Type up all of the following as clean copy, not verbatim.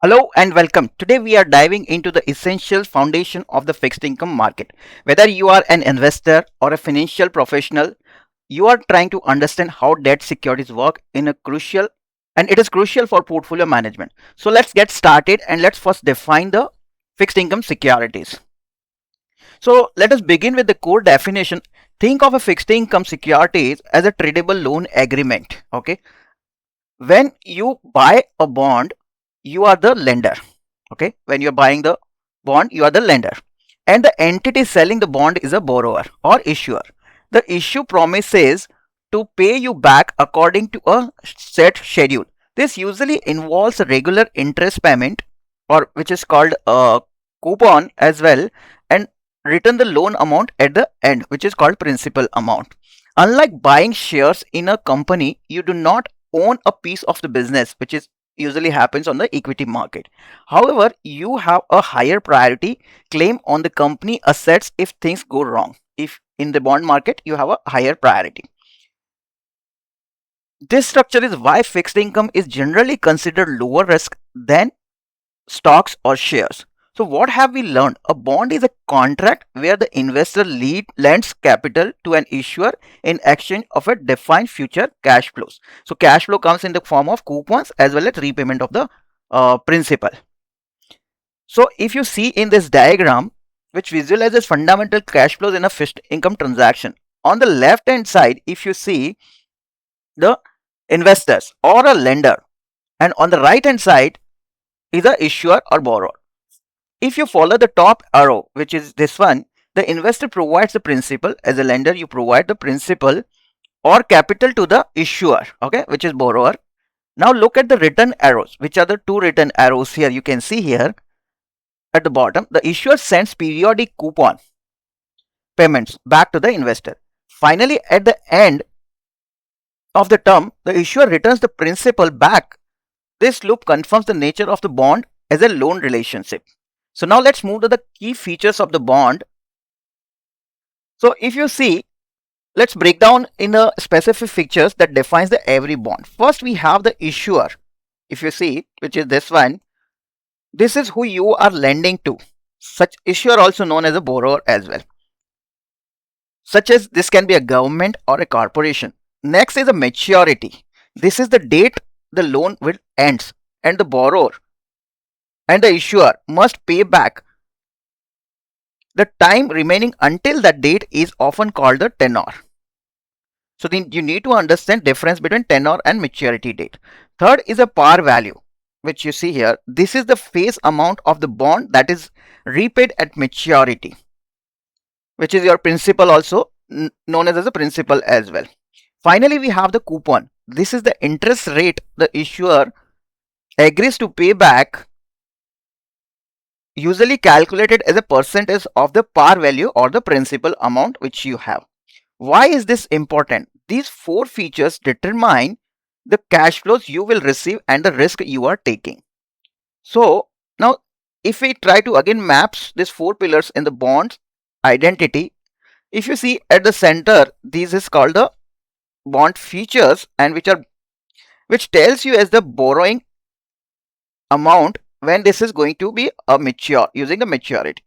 Hello and welcome. Today we are diving into the essential foundation of the fixed income market. Whether you are an investor or a financial professional, you are trying to understand how debt securities work in a crucial and it is crucial for portfolio management. So let's get started and let's first define the fixed income securities. So let us begin with the core definition. Think of a fixed income securities as a tradable loan agreement. Okay. When you buy a bond, you are the lender. Okay, when you're buying the bond, you are the lender, and the entity selling the bond is a borrower or issuer. The issue promises to pay you back according to a set schedule. This usually involves a regular interest payment, or which is called a coupon as well, and return the loan amount at the end, which is called principal amount. Unlike buying shares in a company, you do not own a piece of the business, which is usually happens on the equity market. However, you have a higher priority claim on the company assets if things go wrong. If in the bond market, you have a higher priority. This structure is why fixed income is generally considered lower risk than stocks or shares. So what have we learned? A bond is a contract where the investor lends capital to an issuer in exchange of a defined future cash flows. So cash flow comes in the form of coupons as well as repayment of the principal. So if you see in this diagram, which visualizes fundamental cash flows in a fixed income transaction, on the left hand side, if you see the investors or a lender, and on the right hand side is a issuer or borrower. If you follow the top arrow, which is this one, the investor provides the principal. As a lender, you provide the principal or capital to the issuer, okay, which is borrower. Now look at the return arrows, which are the two return arrows here. You can see here at the bottom, the issuer sends periodic coupon payments back to the investor. Finally, at the end of the term, the issuer returns the principal back. This loop confirms the nature of the bond as a loan relationship. So now let's move to the key features of the bond. So if you see, let's break down in the specific features that defines the every bond. First, we have the issuer. If you see, which is this one, this is who you are lending to. Such issuer also known as a borrower as well. Such as this can be a government or a corporation. Next is a maturity. This is the date the loan will ends, and the borrower and the issuer must pay back. The time remaining until that date is often called the tenor. So then you need to understand difference between tenor and maturity date. Third is a par value, which you see here. This is the face amount of the bond that is repaid at maturity, which is your principal, also known as a principal as well. Finally, we have the coupon. This is the interest rate the issuer agrees to pay back, usually calculated as a percentage of the par value or the principal amount which you have. Why is this important? These four features determine the cash flows you will receive and the risk you are taking. So now if we try to again maps these four pillars in the bond identity, if you see at the center, this is called the bond features, and which tells you as the borrowing amount when this is going to be a mature using a maturity,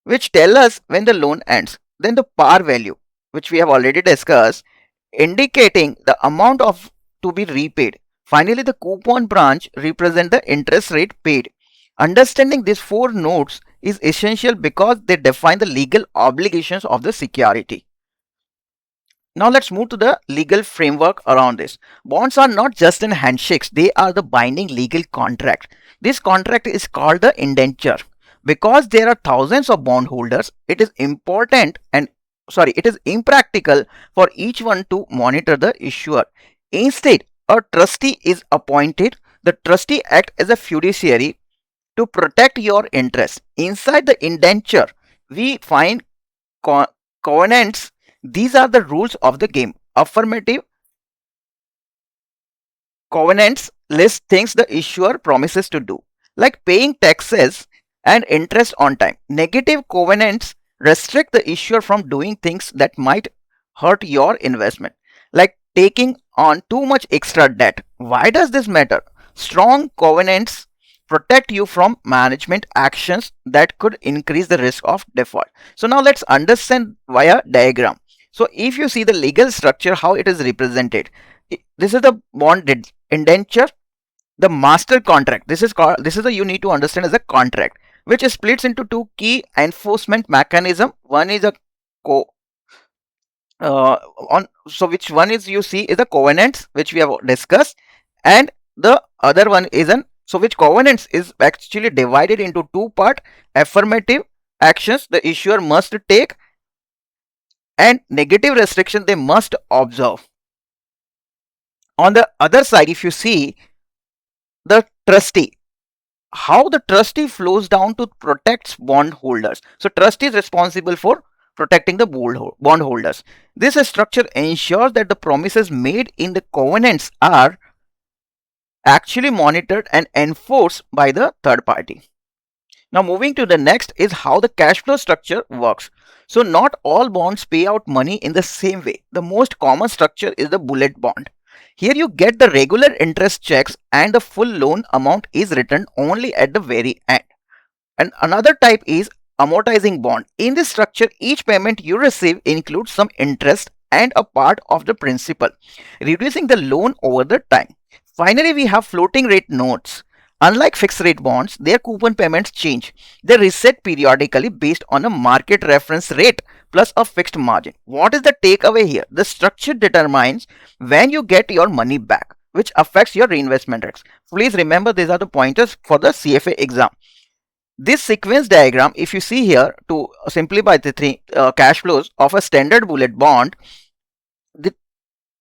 which tell us when the loan ends. Then the par value, which we have already discussed, indicating the amount of to be repaid. Finally, the coupon branch represent the interest rate paid. Understanding these four notes is essential because they define the legal obligations of the security. Now let's move to the legal framework around this. Bonds are not just in handshakes, they are the binding legal contract. This contract is called the indenture. Because there are thousands of bondholders, it is impractical for each one to monitor the issuer. Instead, a trustee is appointed. The trustee acts as a fiduciary to protect your interests. Inside the indenture, we find covenants. These are the rules of the game. Affirmative covenants list things the issuer promises to do, like paying taxes and interest on time. Negative covenants restrict the issuer from doing things that might hurt your investment, like taking on too much extra debt. Why does this matter? Strong covenants protect you from management actions that could increase the risk of default. So now let's understand via diagram. So if you see the legal structure, how it is represented, this is the bond indenture, the master contract. This is a you need to understand as a contract, which splits into two key enforcement mechanism. One is a co on so which one is you see is the covenants, which we have discussed, and the other one is an so which covenants is actually divided into two part: affirmative actions the issuer must take and negative restriction they must observe. On the other side, if you see the trustee, how the trustee flows down to protect bondholders. So trustee is responsible for protecting the bondholders. This structure ensures that the promises made in the covenants are actually monitored and enforced by the third party. Now moving to the next is how the cash flow structure works. So not all bonds pay out money in the same way. The most common structure is the bullet bond. Here you get the regular interest checks and the full loan amount is returned only at the very end. And another type is amortizing bond. In this structure, each payment you receive includes some interest and a part of the principal, reducing the loan over the time. Finally, we have floating rate notes. Unlike fixed rate bonds, their coupon payments change. They reset periodically based on a market reference rate plus a fixed margin. What is the takeaway here? The structure determines when you get your money back, which affects your reinvestment risk. Please remember, these are the pointers for the CFA exam. This sequence diagram, if you see here, to simplify the three cash flows of a standard bullet bond, the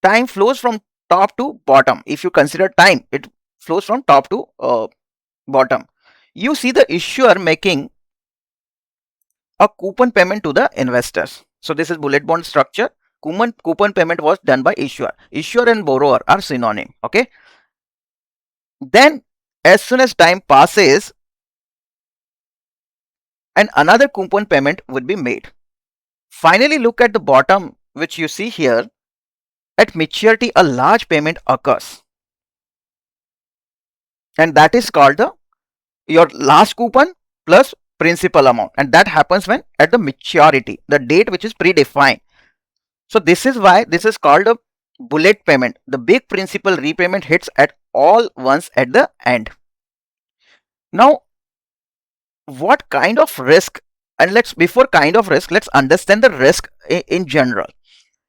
time flows from top to bottom. If you consider time, it flows from top to bottom. You see the issuer making a coupon payment to the investors. So this is bullet bond structure. Coupon payment was done by issuer. Issuer and borrower are synonym. Okay. Then as soon as time passes, and another coupon payment would be made. Finally, look at the bottom, which you see here. At maturity, a large payment occurs, and that is called your last coupon plus principal amount, and that happens when at the maturity, the date which is predefined. So this is why this is called a bullet payment. The big principal repayment hits at all once at the end. Now, what kind of risk, and let's understand the risk in general.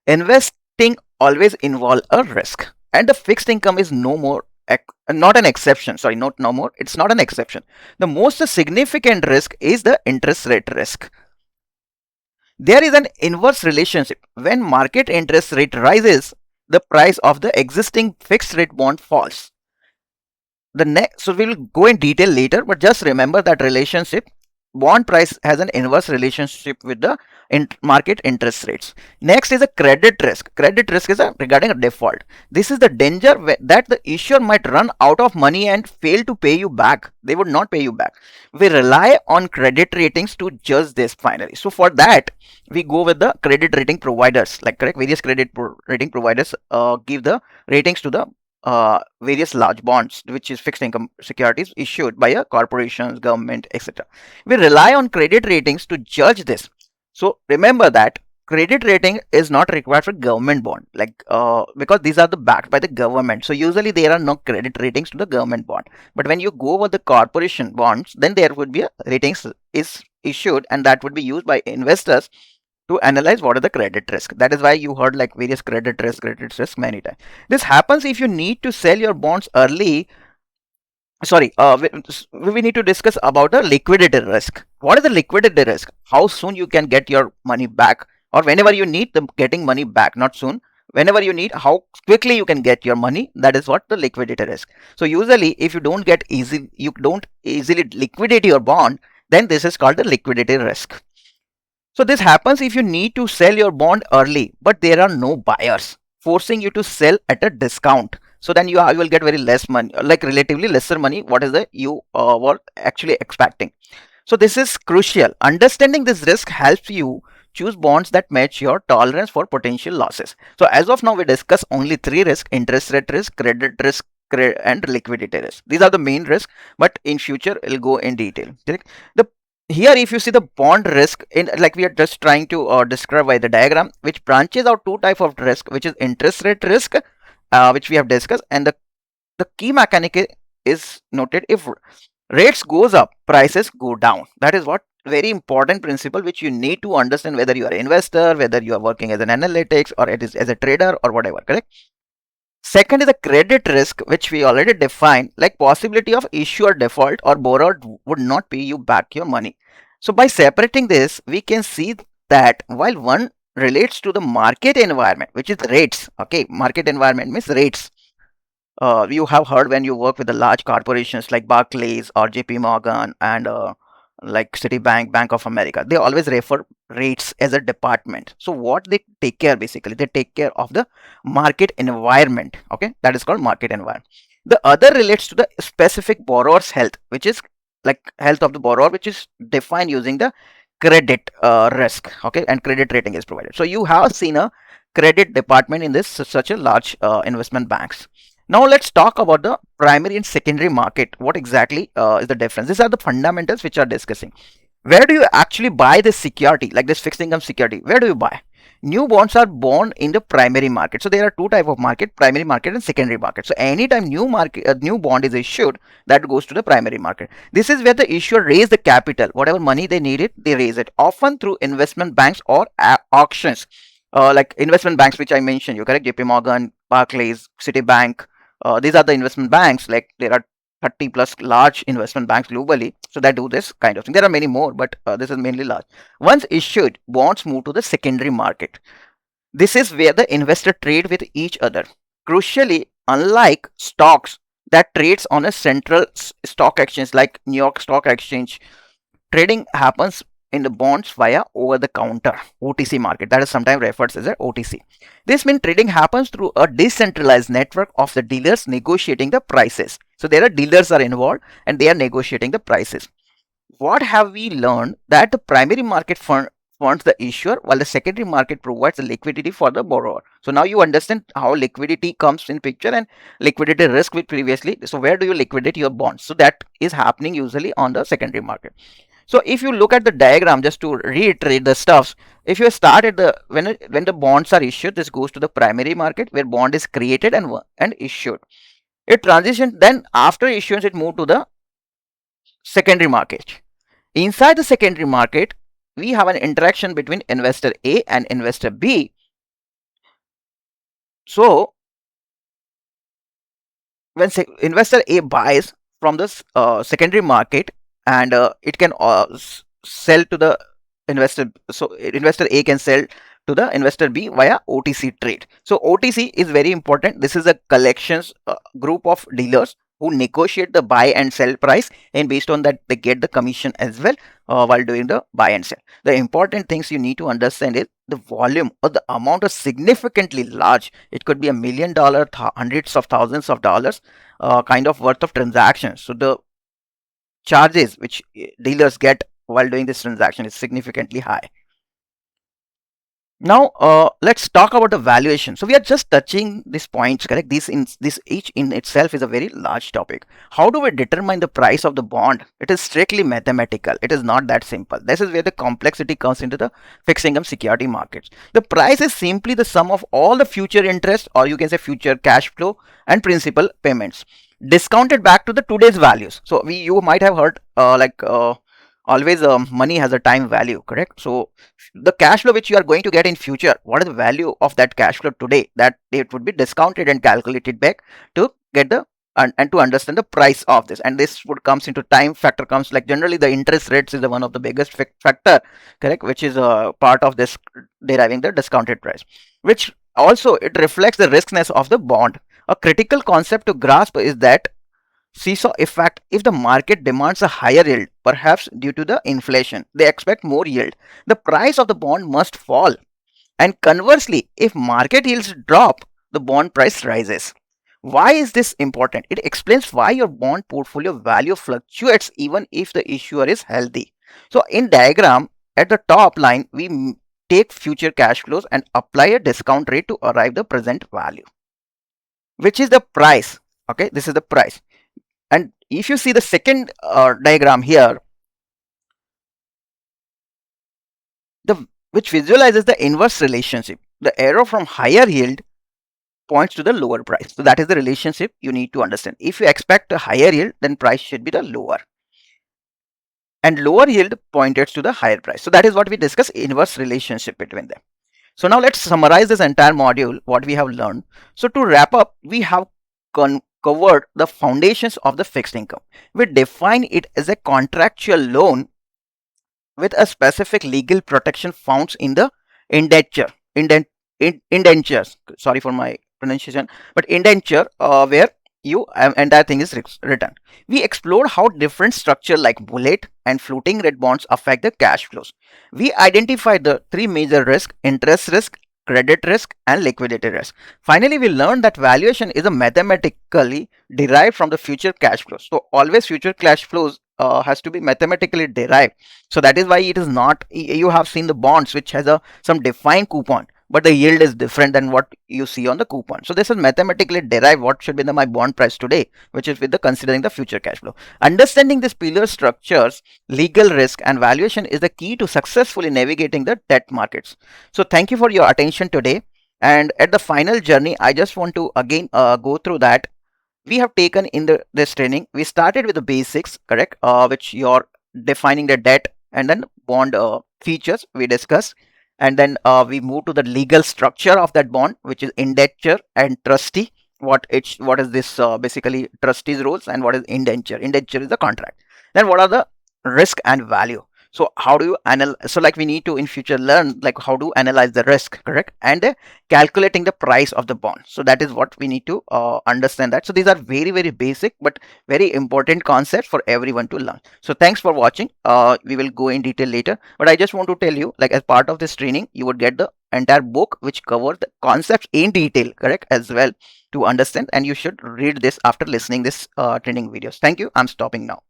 Investing always involve a risk, and the fixed income is not an exception. Sorry, not no more, it's not an exception. The most significant risk is the interest rate risk. There is an inverse relationship. When market interest rate rises, the price of the existing fixed rate bond falls. So we will go in detail later, but just remember that relationship. Bond price has an inverse relationship with the market interest rates. Next is a credit risk. Credit risk is regarding a default. This is the danger that the issuer might run out of money and fail to pay you back. They would not pay you back. We rely on credit ratings to judge this finally. So for that, we go with the credit rating providers, like various credit rating providers give the ratings to the various large bonds, which is fixed income securities issued by a corporations, government, etc. We rely on credit ratings to judge this. So remember that credit rating is not required for government bond, because these are backed by the government. So usually there are no credit ratings to the government bond. But when you go over the corporation bonds, then there would be a ratings is issued, and that would be used by investors to analyze what is the credit risk. That is why you heard various credit risk many times. This happens if you need to sell your bonds early. Sorry, we need to discuss about a liquidity risk. What is the liquidity risk? How soon you can get your money back, or whenever you need the getting money back, not soon. Whenever you need, how quickly you can get your money. That is what the liquidity risk. So usually, if you don't easily liquidate your bond, then this is called the liquidity risk. So this happens if you need to sell your bond early, but there are no buyers, forcing you to sell at a discount. So then you will get very less money, relatively lesser money. What is the you were actually expecting? So this is crucial. Understanding this risk helps you choose bonds that match your tolerance for potential losses. So as of now, we discuss only three risks: interest rate risk, credit risk, and liquidity risk. These are the main risks, but in future we'll go in detail. Correct? The Here, if you see the bond risk, in like we are just trying to describe by the diagram, which branches out two type of risk, which is interest rate risk, which we have discussed, and the key mechanic is noted: if rates goes up, prices go down. That is what very important principle which you need to understand, whether you are an investor, whether you are working as an analytics, or it is as a trader or whatever. Correct? Second is the credit risk, which we already defined, like possibility of issuer default or borrower would not pay you back your money. So by separating this, we can see that while one relates to the market environment, which is rates. Okay, market environment means rates. You have heard when you work with the large corporations like Barclays or JP Morgan and like Citibank, Bank of America, they always refer rates as a department. So what they take care, basically they take care of the market environment. Okay, that is called market environment. The other relates to the specific borrower's health, which is like health of the borrower, which is defined using the credit risk. Okay, and credit rating is provided. So you have seen a credit department in this such a large investment banks. Now let's talk about the primary and secondary market. What exactly is the difference? These are the fundamentals which are discussing. Where do you actually buy this security, like this fixed income security? Where do you buy? New bonds are born in the primary market. So there are two type of market: primary market and secondary market. So anytime new bond is issued, that goes to the primary market. This is where the issuer raise the capital, whatever money they need it, they raise it, often through investment banks or auctions. Like investment banks, which I mentioned, you correct? JP Morgan, Barclays, Citibank. These are the investment banks. Like there are 30 plus large investment banks globally, so that do this kind of thing. There are many more, but this is mainly large. Once issued, bonds move to the secondary market. This is where the investor trade with each other. Crucially, unlike stocks that trades on a central stock exchange like New York Stock Exchange, trading happens in the bonds via over the counter OTC market, that is sometimes referred to as a OTC. This means trading happens through a decentralized network of the dealers negotiating the prices. So there are dealers are involved and they are negotiating the prices. What have we learned? That the primary market funds the issuer, while the secondary market provides the liquidity for the borrower. So now you understand how liquidity comes in picture and liquidity risk with previously. So where do you liquidate your bonds? So that is happening usually on the secondary market. So if you look at the diagram, just to reiterate the stuffs, if you start at the when the bonds are issued, this goes to the primary market where bond is created and issued. It transitions, then after issuance it moved to the secondary market. Inside the secondary market, we have an interaction between investor A and investor B. So when investor A buys from the secondary market, and it can sell to the investor, so investor A can sell to the investor B via OTC trade. So OTC is very important. This is a collections group of dealers who negotiate the buy and sell price, and based on that they get the commission as well while doing the buy and sell. The important things you need to understand is the volume or the amount is significantly large. It could be $1 million, hundreds of thousands of dollars kind of worth of transactions. So the charges which dealers get while doing this transaction is significantly high. Now let's talk about the valuation. So we are just touching these points, correct? This each in itself is a very large topic. How do we determine the price of the bond? It is strictly mathematical. It is not that simple. This is where the complexity comes into the fixed income security markets. The price is simply the sum of all the future interest, or you can say future cash flow and principal payments, discounted back to the today's values. So you might have heard always money has a time value, correct? So the cash flow which you are going to get in future, what is the value of that cash flow today, that it would be discounted and calculated back to get the and to understand the price of this. And this would comes into time factor, comes like generally the interest rates is the one of the biggest factor, correct, which is a part of this deriving the discounted price, which also it reflects the riskness of the bond. A critical concept to grasp is that seesaw effect. If the market demands a higher yield, perhaps due to the inflation, they expect more yield, the price of the bond must fall. And conversely, if market yields drop, the bond price rises. Why is this important? It explains why your bond portfolio value fluctuates even if the issuer is healthy. So in diagram, at the top line, we take future cash flows and apply a discount rate to arrive the present value, which is the price. Okay, this is the price. And if you see the second diagram here, the which visualizes the inverse relationship. The arrow from higher yield points to the lower price. So that is the relationship you need to understand. If you expect a higher yield, then price should be the lower. And lower yield pointed to the higher price. So that is what we discuss, inverse relationship between them. So now let's summarize this entire module, what we have learned. So to wrap up, we have covered the foundations of the fixed income. We define it as a contractual loan with a specific legal protection found in the indenture, indentures. Sorry for my pronunciation, but indenture, where you entire thing is written. We explored how different structure like bullet and floating rate bonds affect the cash flows. We identified the three major risks: interest risk, credit risk, and liquidity risk. Finally, we learned that valuation is a mathematically derived from the future cash flows. So always future cash flows has to be mathematically derived. So that is why it is not, you have seen the bonds which has a some defined coupon, but the yield is different than what you see on the coupon. So this is mathematically derived what should be my bond price today, which is with the considering the future cash flow. Understanding these pillar structures, legal risk, and valuation is the key to successfully navigating the debt markets. So thank you for your attention today. And at the final journey, I just want to again go through that we have taken in this training. We started with the basics, correct, which you're defining the debt and then bond features we discussed, and then we move to the legal structure of that bond, which is indenture and trustee. What is this basically trustee's roles, and what is indenture? Indenture is the contract. Then what are the risk and value? So how do you analyze? So like we need to in future learn like how to analyze the risk, correct, and calculating the price of the bond. So that is what we need to understand that. So these are very, very basic but very important concepts for everyone to learn. So thanks for watching. We will go in detail later, but I just want to tell you, like as part of this training, you would get the entire book which covers the concepts in detail, correct, as well, to understand, and you should read this after listening this training videos. Thank you. I'm stopping now.